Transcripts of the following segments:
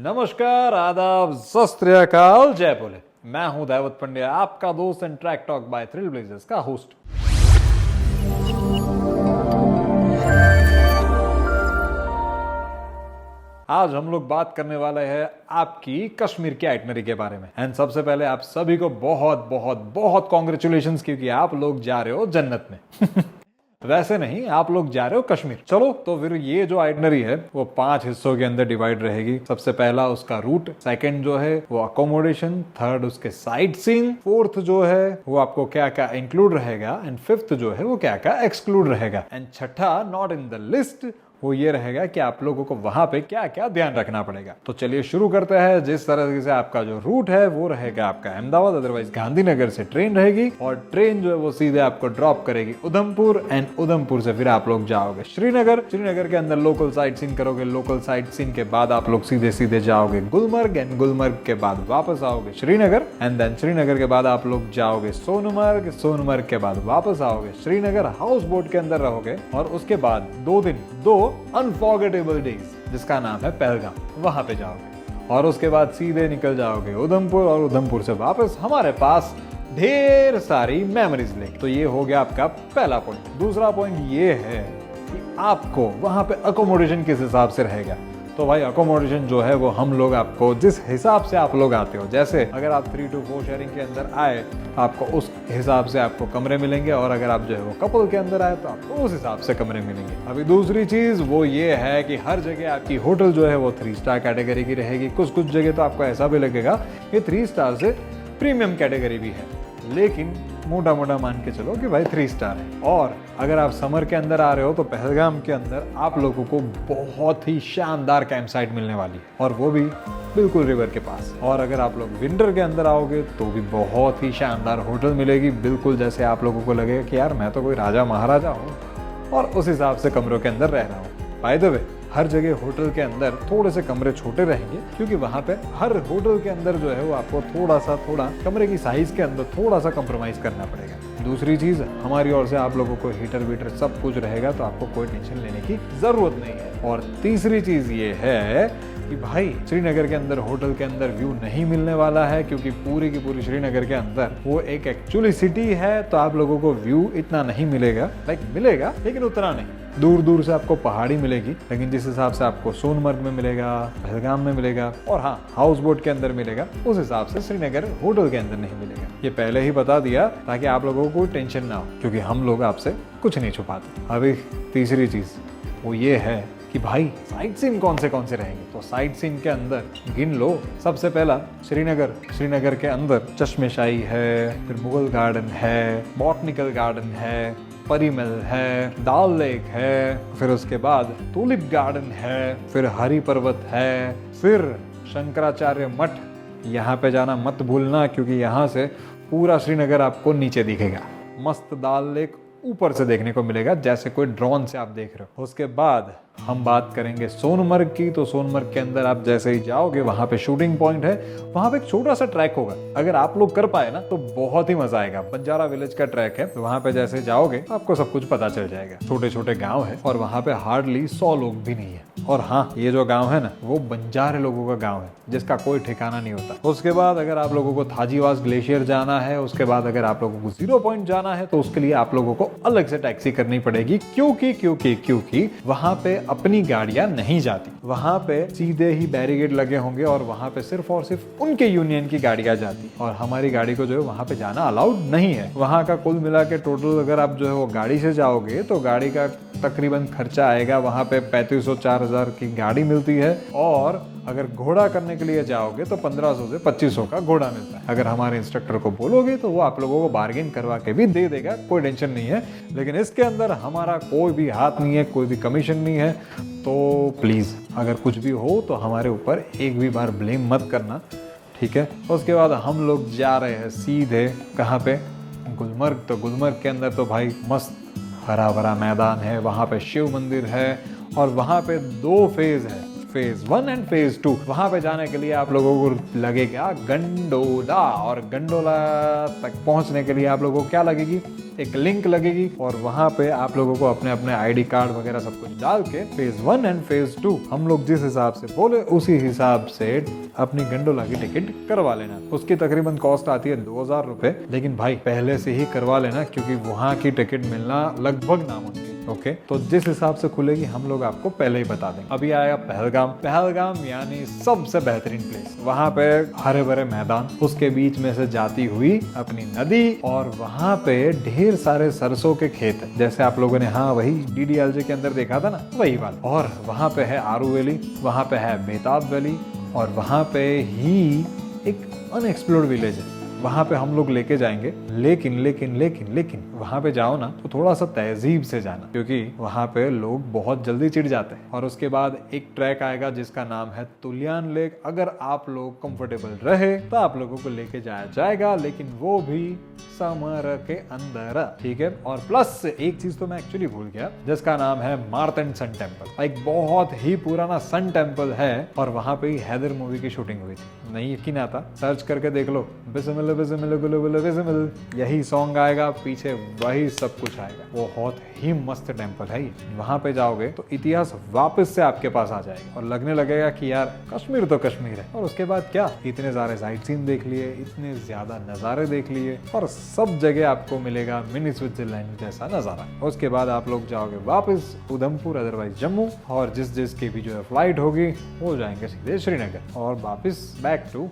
नमस्कार, आदाब, सत श्री अकाल, जय बोले। मैं हूं दैवत पंड्या, आपका दोस्त and track talk bye thrill blazers का होस्ट। आज हम लोग बात करने वाले हैं आपकी कश्मीर की आइटनरी के बारे में। एंड सबसे पहले आप सभी को बहुत बहुत बहुत कॉन्ग्रेचुलेशंस, क्योंकि आप लोग जा रहे हो जन्नत में। वैसे नहीं, आप लोग जा रहे हो कश्मीर। चलो तो फिर ये जो आइटनरी है वो 5 हिस्सों के अंदर डिवाइड रहेगी। सबसे पहला उसका रूट, सेकंड जो है वो अकोमोडेशन, थर्ड उसके साइट सीइंग, फोर्थ जो है वो आपको क्या क्या इंक्लूड रहेगा, एंड फिफ्थ जो है वो क्या क्या एक्सक्लूड रहेगा, एंड छठा नॉट इन द लिस्ट वो ये रहेगा कि आप लोगों को वहां पे क्या क्या ध्यान रखना पड़ेगा। तो चलिए शुरू करते हैं। जिस तरह से आपका जो रूट है वो रहेगा आपका अहमदाबाद, अदरवाइज गांधीनगर से ट्रेन रहेगी, और ट्रेन जो है वो सीधे आपको ड्रॉप करेगी उधमपुर, एंड उधमपुर से फिर आप लोग जाओगे श्रीनगर। श्रीनगर के अंदर लोकल साइट सीन करोगे, लोकल साइट सीन के बाद आप लोग सीधे सीधे जाओगे गुलमर्ग, एंड गुलमर्ग के बाद वापस आओगे श्रीनगर, एंड देन श्रीनगर के बाद आप लोग जाओगे सोनमर्ग, सोनमर्ग के बाद वापस आओगे श्रीनगर, हाउस बोट के अंदर रहोगे, और उसके बाद 2 दिन 2 अनफॉरगेटेबल डेज जिसका नाम है पहलगाम, वहां पे जाओगे, और उसके बाद सीधे निकल जाओगे उधमपुर, और उधमपुर से वापस हमारे पास ढेर सारी मेमोरीज लेके। तो ये हो गया आपका पहला पॉइंट। दूसरा पॉइंट ये है कि आपको वहां पे अकोमोडेशन किस हिसाब से रहेगा। तो भाई अकोमोडेशन जो है वो हम लोग आपको जिस हिसाब से आप लोग आते हो, जैसे अगर आप 3 to 4 शेयरिंग के अंदर आए आपको उस हिसाब से आपको कमरे मिलेंगे, और अगर आप जो है वो कपल के अंदर आए तो आपको उस हिसाब से कमरे मिलेंगे। अभी दूसरी चीज वो ये है कि हर जगह आपकी होटल जो है वो 3 स्टार कैटेगरी की रहेगी। कुछ जगह तो आपको ऐसा भी लगेगा कि 3 स्टार से प्रीमियम कैटेगरी भी है, लेकिन मोटा मोटा मान के चलो कि भाई 3 स्टार है। और अगर आप समर के अंदर आ रहे हो तो पहलगाम के अंदर आप लोगों को बहुत ही शानदार कैंप साइट मिलने वाली है, और वो भी बिल्कुल रिवर के पास। और अगर आप लोग विंटर के अंदर आओगे तो भी बहुत ही शानदार होटल मिलेगी, बिल्कुल जैसे आप लोगों को लगेगा कि यार मैं तो कोई राजा महाराजा हूँ, और उस हिसाब से कमरों के अंदर रह रहा हूँ। बाय द वे, हर जगह होटल के अंदर थोड़े से कमरे छोटे रहेंगे, क्योंकि वहां पे हर होटल के अंदर जो है वो आपको थोड़ा कमरे की साइज के अंदर थोड़ा सा कंप्रोमाइज करना पड़ेगा। दूसरी चीज, हमारी ओर से आप लोगों को हीटर वीटर सब कुछ रहेगा, तो आपको कोई टेंशन लेने की जरूरत नहीं है। और तीसरी चीज ये है कि भाई श्रीनगर के अंदर होटल के अंदर व्यू नहीं मिलने वाला है, क्योंकि पूरी की पूरी श्रीनगर के अंदर वो एक एक्चुअली सिटी है, तो आप लोगों को व्यू इतना नहीं मिलेगा। मिलेगा लेकिन उतना नहीं, दूर दूर से आपको पहाड़ी मिलेगी, लेकिन जिस हिसाब से आपको सोनमर्ग में मिलेगा, पहलगाम में मिलेगा, और हाँ हाउस बोट के अंदर मिलेगा, उस हिसाब से श्रीनगर होटल के अंदर नहीं मिलेगा। ये पहले ही बता दिया ताकि आप लोगों को टेंशन ना हो, क्योंकि हम लोग आपसे कुछ नहीं छुपाते। अभी तीसरी चीज वो ये है कि भाई साइट सीन कौन से रहेंगे। तो साइट सीन के अंदर गिन लो। सबसे पहला श्रीनगर के अंदर चश्मेशाही है, फिर मुगल गार्डन है, बॉटनिकल गार्डन है, परी महल है, दाल लेक है, फिर उसके बाद टूलिप गार्डन है, फिर हरी पर्वत है, फिर शंकराचार्य मठ। यहाँ पे जाना मत भूलना, क्योंकि यहाँ से पूरा श्रीनगर आपको नीचे दिखेगा। मस्त दाल लेक ऊपर से देखने को मिलेगा, जैसे कोई ड्रोन से आप देख रहे हो। उसके बाद हम बात करेंगे सोनमर्ग की। तो सोनमर्ग के अंदर आप जैसे ही जाओगे वहां पे शूटिंग पॉइंट है, वहां पे एक छोटा सा ट्रैक होगा। अगर आप लोग कर पाए ना तो बहुत ही मजा आएगा। बंजारा विलेज का ट्रैक है, तो वहां पे जैसे जाओगे आपको सब कुछ पता चल जाएगा। छोटे छोटे गाँव है, और वहां पे हार्डली 100 लोग भी नहीं है। और हाँ, ये जो गाँव है ना वो बंजारे लोगों का गाँव है, जिसका कोई ठिकाना नहीं होता। उसके बाद अगर आप लोगों को थाजीवास ग्लेशियर जाना है, उसके बाद अगर आप लोगों को 0 पॉइंट जाना है, तो उसके लिए आप लोगों को अलग से टैक्सी करनी पड़ेगी, क्योंकि वहां पे अपनी गाड़ियां नहीं जाती। वहां पे सीधे ही बैरिकेड लगे होंगे, और वहां पे सिर्फ और सिर्फ उनके यूनियन की गाड़ियां जाती, और हमारी गाड़ी को जो है वहां पे जाना अलाउड नहीं है। वहां का कुल मिला के टोटल अगर आप जो है वो गाड़ी से जाओगे तो गाड़ी का तकरीबन खर्चा आएगा, वहां पे 3500-4000 की गाड़ी मिलती है, और अगर घोड़ा करने के लिए जाओगे तो 1500 से 2500 का घोड़ा मिलता है। अगर हमारे इंस्ट्रक्टर को बोलोगे तो वो आप लोगों को बार्गेन करवा के भी दे देगा, कोई टेंशन नहीं है। लेकिन इसके अंदर हमारा कोई भी हाथ नहीं है, कोई भी कमीशन नहीं है। तो प्लीज अगर कुछ भी हो तो हमारे ऊपर एक भी बार ब्लेम मत करना, ठीक है। उसके बाद हम लोग जा रहे हैं सीधे कहाँ पे, गुलमर्ग। तो गुलमर्ग के अंदर तो भाई मस्त हरा भरा मैदान है, वहाँ पे शिव मंदिर है, और वहाँ पे 2 फेज है। Phase 1 and phase 2। वहां पे जाने के लिए आप लोगों को लगेगा गंडोला, और गंडोला तक पहुंचने के लिए आप लोगों को क्या लगेगी, एक लिंक लगेगी, और वहां पे आप लोगों को अपने अपने आईडी कार्ड वगैरह सब कुछ डाल के फेज 1 एंड फेज 2 हम लोग जिस हिसाब से बोले उसी हिसाब से अपनी गंडोला की टिकट करवा लेना। उसकी तकरीबन कॉस्ट आती है 2000 रुपए, लेकिन भाई पहले से ही करवा लेना क्योंकि वहां की टिकट मिलना लगभग नामुमकिन। ओके, तो जिस हिसाब से खुलेगी हम लोग आपको पहले ही बता देंगे। अभी आएगा पहलगाम। पहलगाम यानी सबसे बेहतरीन प्लेस। वहां पे हरे भरे मैदान, उसके बीच में से जाती हुई अपनी नदी, और वहां पे ढेर सारे सरसों के खेत है, जैसे आप लोगों ने हाँ वही DDLJ के अंदर देखा था ना, वही वाला। और वहां पे है आरू वैली, वहां पे है बेताब वैली, और वहां पे ही एक अनएक्सप्लोर्ड विलेज है, वहां पे हम लोग लेके जाएंगे। लेकिन लेकिन लेकिन लेकिन वहां पे जाओ ना तो थोड़ा सा तहजीब से जाना, क्योंकि वहां पे लोग बहुत जल्दी चिढ़ जाते हैं। और उसके बाद एक ट्रैक आएगा जिसका नाम है तुलियान लेक। अगर आप लोग कंफर्टेबल रहे तो आप लोगों को लेके जाया जाएगा, लेकिन वो भी समर के अंदर, ठीक है। और प्लस एक चीज तो मैं एक्चुअली भूल गया, जिसका नाम है मार्तंड सन टेम्पल। एक बहुत ही पुराना सन टेम्पल है, और वहां पे ही हैदर मूवी की शूटिंग हुई थी। नहीं यकीन आता, सर्च करके देख लो, बिस्मिल्लाह बिस्मिल्लाह बिस्मिल्लाह बिस्मिल्लाह, यही सॉन्ग आएगा, पीछे वही सब कुछ आएगा। वो बहुत ही मस्त टेम्पल है। वहां पे जाओगे तो इतिहास वापस से आपके पास आ जाएगा, और लगने लगेगा कि यार कश्मीर तो कश्मीर है। और उसके बाद क्या, इतने सारे साइट सीन देख लिए, इतने ज्यादा नजारे देख लिए, और सब जगह आपको मिलेगा मिनी स्विट्जरलैंड जैसा नजारा। उसके बाद आप लोग जाओगे वापस उधमपुर, अदरवाइज जम्मू, और जिस की भी जो है फ्लाइट होगी वो जाएंगे सीधे श्रीनगर, और वापस बैक टू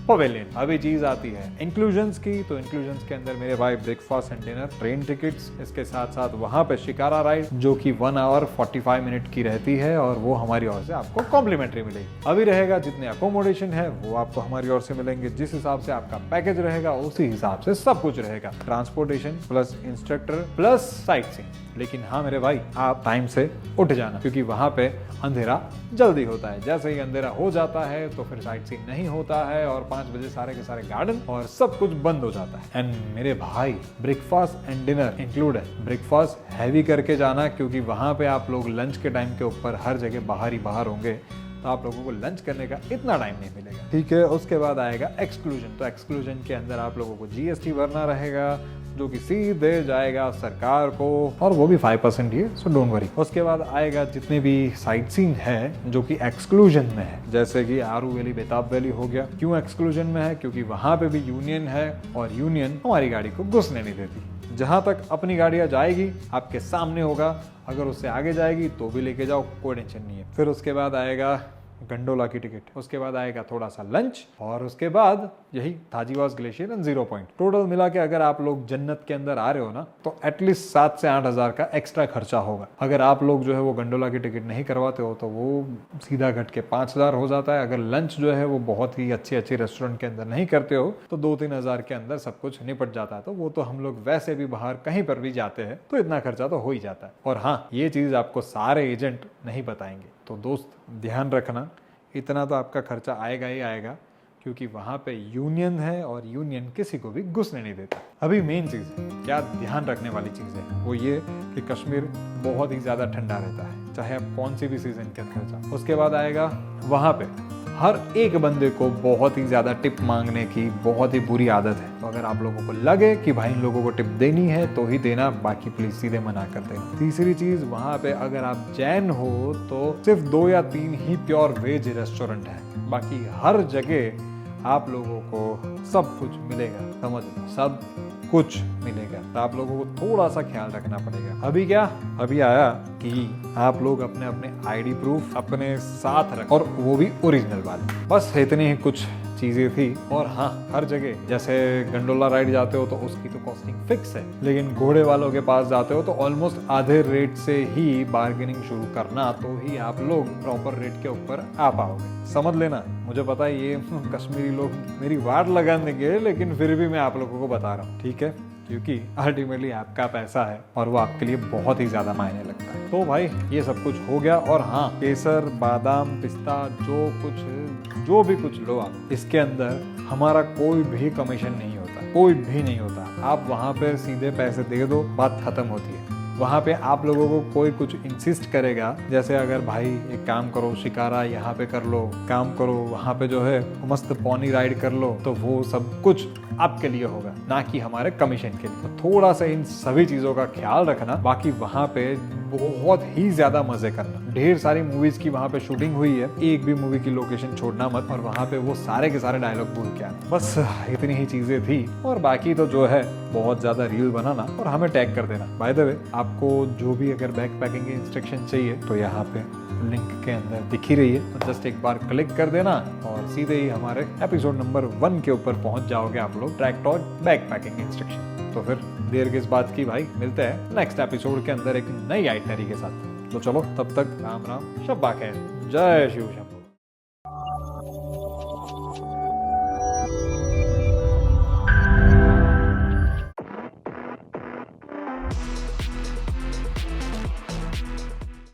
पवेलियन। अभी चीज आती है इंक्लूजन्स की। तो इंक्लूजन्स के अंदर मेरे भाई breakfast and dinner, train tickets, इसके साथ साथ वहां पे शिकारा राइड जो कि 1 आवर 45 मिनट की रहती है, और वो हमारी ओर से आपको कॉम्प्लीमेंट्री मिलेगी। अभी रहेगा जितने अकोमोडेशन है वो आपको हमारी ओर से मिलेंगे, जिस हिसाब से आपका पैकेज रहेगा उसी हिसाब से सब कुछ रहेगा, transportation plus instructor plus sight seeing. लेकिन हाँ मेरे भाई, आप टाइम से उठ जाना, क्योंकि वहां पे अंधेरा जल्दी होता है। जैसे ही अंधेरा हो जाता है तो फिर साइट सीइंग नहीं होता है, और 5 बजे सारे के सारे गार्डन और सब कुछ बंद हो जाता है। एंड मेरे भाई ब्रेकफास्ट एंड डिनर इंक्लूड है। ब्रेकफास्ट हैवी करके जाना, क्योंकि वहां पे आप लोग लंच के टाइम के ऊपर हर जगह बाहर ही बाहर होंगे, तो आप लोगों को लंच करने का इतना टाइम नहीं मिलेगा, ठीक है। उसके बाद आएगा एक्सक्लूजन। तो एक्सक्लूजन के अंदर आप लोगों को GST भरना रहेगा, जो कि सीधे जाएगा सरकार को, और वो भी 5% ही है, सो डोंट वरी। उसके बाद आएगा जितने भी साइट सीइंग है जो कि एक्सक्लूजन में है, जैसे कि आरू वैली, बेताब वैली हो गया। क्यों एक्सक्लूजन में है, क्योंकि वहां पे भी यूनियन है, और यूनियन हमारी गाड़ी को घुसने नहीं देती। जहां तक अपनी गाड़ियां जाएगी आपके सामने होगा, अगर उससे आगे जाएगी तो भी लेके जाओ, कोई टेंशन नहीं है। फिर उसके बाद आएगा गंडोला की टिकट, उसके बाद आएगा थोड़ा सा लंच, और उसके बाद यही थाजीवास ग्लेशियर एंड 0 पॉइंट। टोटल मिला के अगर आप लोग जन्नत के अंदर आ रहे हो ना, तो एटलीस्ट 7 से 8 हजार का एक्स्ट्रा खर्चा होगा। अगर आप लोग जो है वो गंडोला की टिकट नहीं करवाते हो तो वो सीधा घट के 5,000 हो जाता है। अगर लंच जो है वो बहुत ही अच्छे रेस्टोरेंट के अंदर नहीं करते हो तो 2-3 हजार के अंदर सब कुछ निपट जाता है। तो वो तो हम लोग वैसे भी बाहर कहीं पर भी जाते हैं तो इतना खर्चा तो हो ही जाता है। और हाँ, ये चीज आपको सारे एजेंट नहीं बताएंगे, तो दोस्त ध्यान रखना, इतना तो आपका खर्चा आएगा ही आएगा, क्योंकि वहां पे यूनियन है, और यूनियन किसी को भी घुसने नहीं देता। अभी मेन चीज है, क्या ध्यान रखने वाली चीज है, वो ये कि कश्मीर बहुत ही ज्यादा ठंडा रहता है, चाहे आप कौन सी भी सीजन के अंदर जाओ। उसके बाद आएगा वहां पे हर एक बंदे को बहुत ही ज्यादा टिप मांगने की बहुत ही बुरी आदत है। तो अगर आप लोगों को लगे कि भाई इन लोगों को टिप देनी है तो ही देना, बाकी प्लीज सीधे मना कर देना। तीसरी चीज, वहां पे अगर आप जैन हो तो सिर्फ 2 या 3 ही प्योर वेज रेस्टोरेंट है, बाकी हर जगह आप लोगों को सब कुछ मिलेगा, समझ लो, सब कुछ मिलेगा। तो आप लोगों को थोड़ा सा ख्याल रखना पड़ेगा। अभी क्या, अभी आया कि आप लोग अपने अपने आईडी प्रूफ अपने साथ रख, और वो भी ओरिजिनल वाले। बस इतनी ही कुछ चीजें थी। और हाँ, हर जगह जैसे गंडोला राइड जाते हो तो उसकी तो कॉस्टिंग फिक्स है, लेकिन घोड़े वालों के पास जाते हो तो ऑलमोस्ट आधे रेट से ही बार्गेनिंग शुरू करना, तो ही आप लोग प्रॉपर रेट के ऊपर आ पाओगे। समझ लेना, मुझे पता है ये कश्मीरी लोग मेरी वाट लगा देंगे, लेकिन फिर भी मैं आप लोगों को बता रहा हूँ, ठीक है, क्योंकि अल्टीमेटली आपका पैसा है और वो आपके लिए बहुत ही ज्यादा मायने लगता है। तो भाई ये सब कुछ हो गया। और हाँ, केसर, बादाम, पिस्ता, जो भी कुछ लो आप, इसके अंदर हमारा कोई भी कमीशन नहीं होता, कोई भी नहीं होता। आप वहां पे सीधे पैसे दे दो, बात खत्म होती है। वहाँ पे आप लोगों को कोई कुछ इंसिस्ट करेगा, जैसे अगर भाई एक काम करो शिकारा यहाँ पे कर लो, काम करो वहाँ पे जो है मस्त पॉनी राइड कर लो, तो वो सब कुछ आपके लिए होगा, ना कि हमारे कमीशन के लिए। तो थोड़ा सा इन सभी चीजों का ख्याल रखना। बाकी वहाँ पे बहुत ही ज्यादा मजे करना। ढेर सारी मूवीज की वहाँ पे शूटिंग हुई है, एक भी मूवी की लोकेशन छोड़ना मत, और वहाँ पे वो सारे के सारे डायलॉग भूल के आना। बस इतनी ही चीजें थी, और बाकी तो जो है बहुत ज्यादा रील बनाना और हमें टैग कर देना। बाय द वे, आपको जो भी अगर बैक पैकिंग की इंस्ट्रक्शन चाहिए तो यहाँ पे लिंक के अंदर दिख ही रही है, तो जस्ट एक बार क्लिक कर देना और सीधे ही हमारे एपिसोड नंबर 1 के ऊपर पहुंच जाओगे आप लोग, track talk back packing instruction. तो फिर देर किस बात की भाई, मिलते हैं नेक्स्ट एपिसोड के अंदर एक नई आइटनरी के साथ। तो चलो तब तक राम राम, शब्बा खैर, जय शिव शंभू।